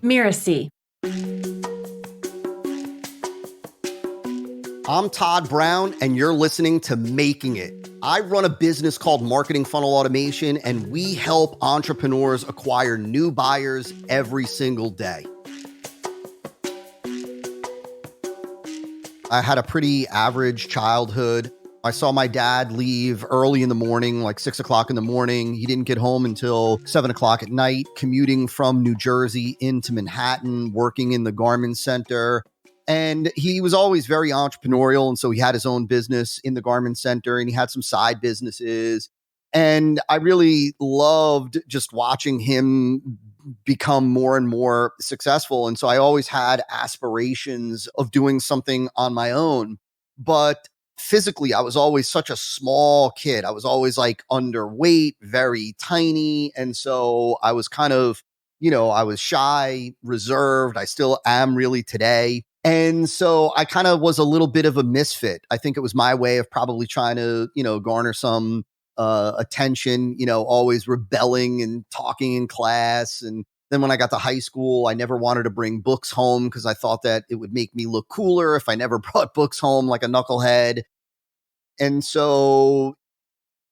Mirasee. I'm Todd Brown, and you're listening to Making It. I run a business called Marketing Funnel Automation, and we help entrepreneurs acquire new buyers every single day. I had a pretty average childhood. I saw my dad leave early in the morning, like 6 o'clock in the morning. He didn't get home until 7 o'clock at night, commuting from New Jersey into Manhattan, working in the garment center. And he was always very entrepreneurial. And so he had his own business in the garment center and he had some side businesses. And I really loved just watching him become more and more successful. And so I always had aspirations of doing something on my own. But physically, I was always such a small kid. I was always like underweight, very tiny. And so I was kind of, I was shy, reserved. I still am really today. And so I kind of was a little bit of a misfit. I think it was my way of probably trying to, garner some attention, always rebelling and talking in class. And then when I got to high school, I never wanted to bring books home because I thought that it would make me look cooler if I never brought books home like a knucklehead. And so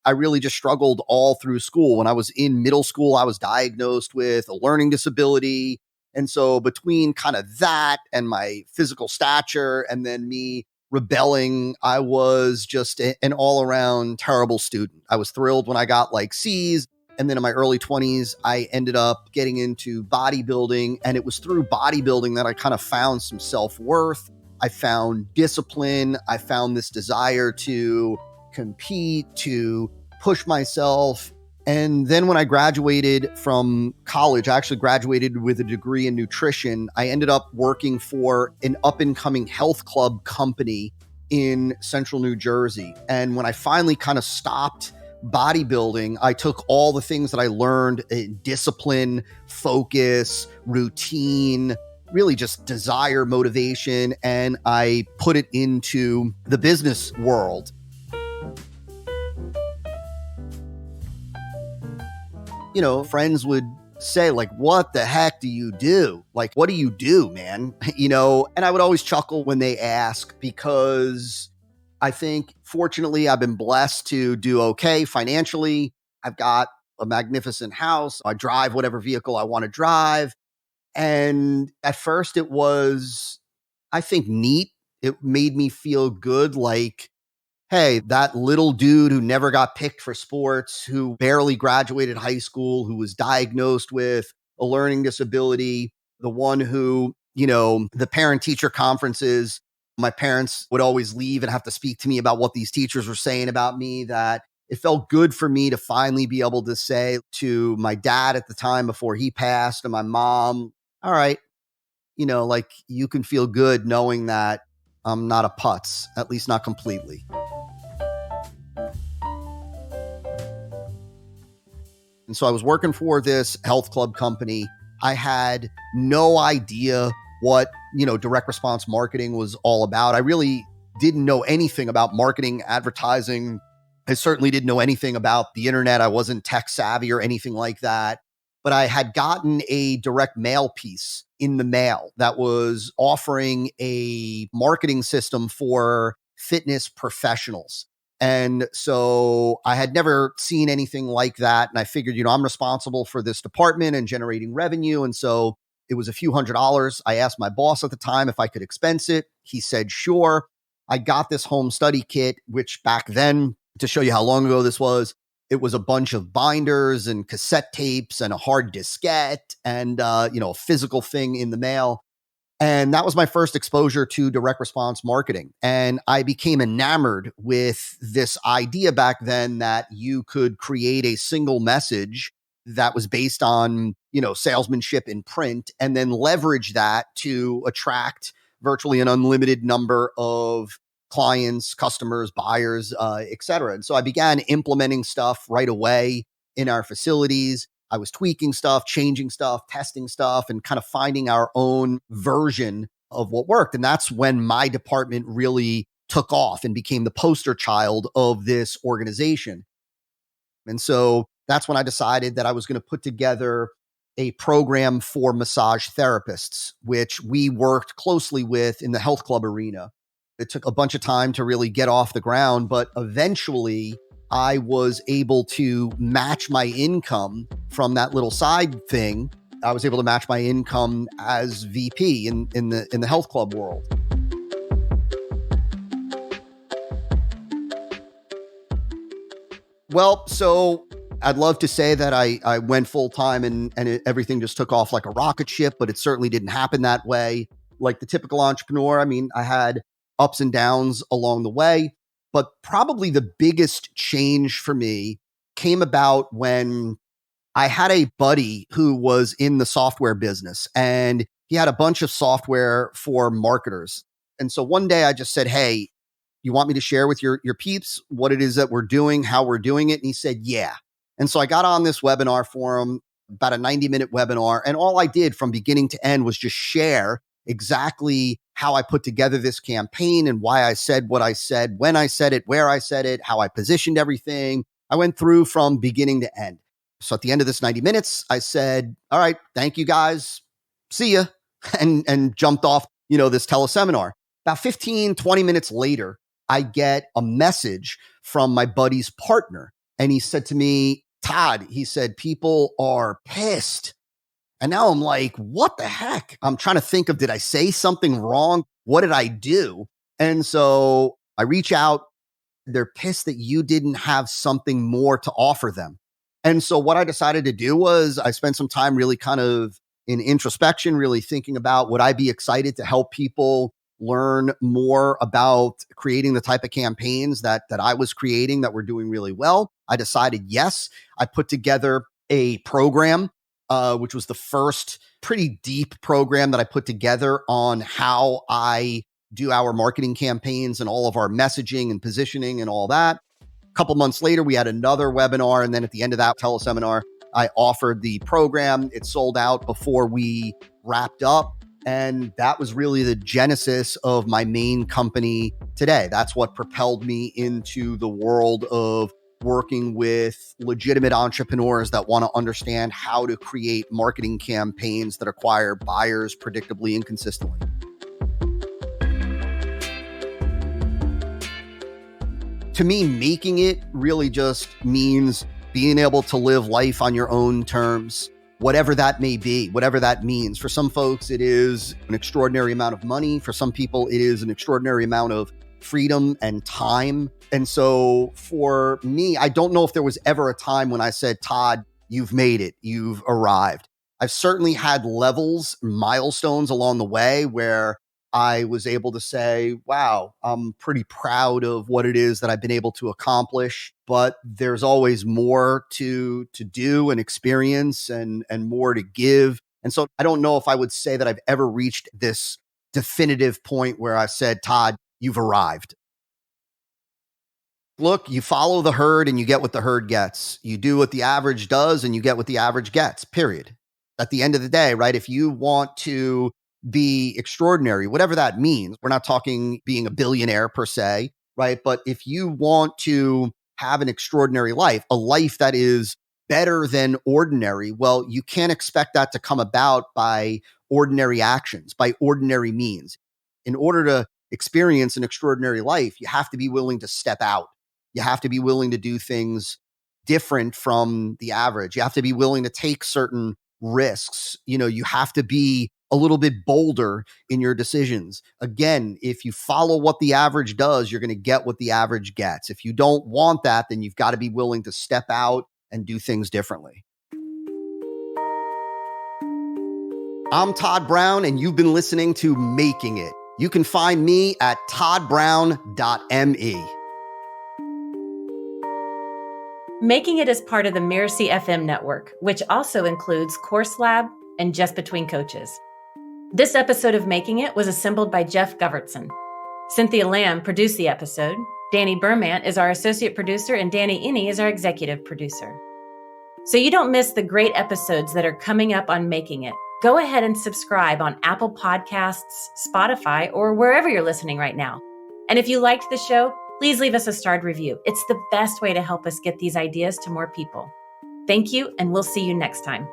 I really just struggled all through school. When I was in middle school, I was diagnosed with a learning disability. And so between kind of that and my physical stature and then me rebelling, I was just an all around terrible student. I was thrilled when I got like C's. And then in my early 20s, I ended up getting into bodybuilding. And it was through bodybuilding that I kind of found some self-worth. I found discipline. I found this desire to compete, to push myself. And then when I graduated from college, I actually graduated with a degree in nutrition. I ended up working for an up-and-coming health club company in central New Jersey. And when I finally kind of stopped bodybuilding, I took all the things that I learned in discipline, focus, routine, really just desire, motivation, and I put it into the business world. Friends would say like, what the heck do you do? Like, what do you do, man? And I would always chuckle when they ask because I think fortunately I've been blessed to do okay financially. I've got a magnificent house. I drive whatever vehicle I want to drive. And at first it was, I think, neat. It made me feel good. Like, hey, that little dude who never got picked for sports, who barely graduated high school, who was diagnosed with a learning disability, the one who, the parent-teacher conferences, my parents would always leave and have to speak to me about what these teachers were saying about me, that it felt good for me to finally be able to say to my dad at the time before he passed and my mom, all right, like you can feel good knowing that I'm not a putz, at least not completely. And so I was working for this health club company. I had no idea what, direct response marketing was all about. I really didn't know anything about marketing, advertising. I certainly didn't know anything about the internet. I wasn't tech savvy or anything like that. But I had gotten a direct mail piece in the mail that was offering a marketing system for fitness professionals. And so I had never seen anything like that. And I figured, I'm responsible for this department and generating revenue. And so it was a few $100s. I asked my boss at the time if I could expense it. He said, sure. I got this home study kit, which back then, to show you how long ago this was, it was a bunch of binders and cassette tapes and a hard diskette and, a physical thing in the mail. And that was my first exposure to direct response marketing. And I became enamored with this idea back then that you could create a single message that was based on, salesmanship in print and then leverage that to attract virtually an unlimited number of clients, customers, buyers, et cetera. And so I began implementing stuff right away in our facilities. I was tweaking stuff, changing stuff, testing stuff, and kind of finding our own version of what worked. And that's when my department really took off and became the poster child of this organization. And so that's when I decided that I was going to put together a program for massage therapists, which we worked closely with in the health club arena. It took a bunch of time to really get off the ground, but eventually I was able to match my income from that little side thing. I was able to match my income as VP in the health club world. Well, so I'd love to say that I went full time and everything just took off like a rocket ship, but it certainly didn't happen that way. Like the typical entrepreneur, I mean, I had ups and downs along the way, but probably the biggest change for me came about when I had a buddy who was in the software business and he had a bunch of software for marketers. And so one day I just said, "Hey, you want me to share with your peeps what it is that we're doing, how we're doing it?" And he said, "Yeah." And so I got on this webinar for him, about a 90-minute webinar. And all I did from beginning to end was just share exactly how I put together this campaign and why I said what I said, when I said it, where I said it, how I positioned everything. I went through from beginning to end. So at the end of this 90 minutes, I said, "All right, thank you guys. See ya." And jumped off, this teleseminar. About 15, 20 minutes later, I get a message from my buddy's partner. And he said to me, "Todd," he said, "people are pissed." And now I'm like, what the heck? I'm trying to think of, did I say something wrong? What did I do? And so I reach out. They're pissed that you didn't have something more to offer them. And so what I decided to do was I spent some time really kind of in introspection, really thinking about, would I be excited to help people learn more about creating the type of campaigns that I was creating that were doing really well? I decided yes. I put together a program, which was the first pretty deep program that I put together on how I do our marketing campaigns and all of our messaging and positioning and all that. A couple months later, we had another webinar. And then at the end of that teleseminar, I offered the program. It sold out before we wrapped up. And that was really the genesis of my main company today. That's what propelled me into the world of working with legitimate entrepreneurs that want to understand how to create marketing campaigns that acquire buyers predictably and consistently. To me, making it really just means being able to live life on your own terms, whatever that may be, whatever that means. For some folks, it is an extraordinary amount of money. For some people, it is an extraordinary amount of freedom and time. And so for me, I don't know if there was ever a time when I said, "Todd, you've made it, you've arrived." I've certainly had levels, milestones along the way where I was able to say, wow, I'm pretty proud of what it is that I've been able to accomplish, but there's always more to do and experience and more to give. And so I don't know if I would say that I've ever reached this definitive point where I said, "Todd, you've arrived." Look, you follow the herd and you get what the herd gets. You do what the average does and you get what the average gets, period. At the end of the day, right? If you want to be extraordinary, whatever that means, we're not talking being a billionaire per se, right? But if you want to have an extraordinary life, a life that is better than ordinary, well, you can't expect that to come about by ordinary actions, by ordinary means. In order to experience an extraordinary life, you have to be willing to step out. You have to be willing to do things different from the average. You have to be willing to take certain risks. You have to be a little bit bolder in your decisions. Again, if you follow what the average does, you're going to get what the average gets. If you don't want that, then you've got to be willing to step out and do things differently. I'm Todd Brown, and you've been listening to Making It. You can find me at toddbrown.me. Making It is part of the Mirasee FM network, which also includes Course Lab and Just Between Coaches. This episode of Making It was assembled by Jeff Govertson. Cynthia Lamb produced the episode. Danny Burmant is our associate producer, and Danny Inney is our executive producer. So you don't miss the great episodes that are coming up on Making It, go ahead and subscribe on Apple Podcasts, Spotify, or wherever you're listening right now. And if you liked the show, please leave us a starred review. It's the best way to help us get these ideas to more people. Thank you, and we'll see you next time.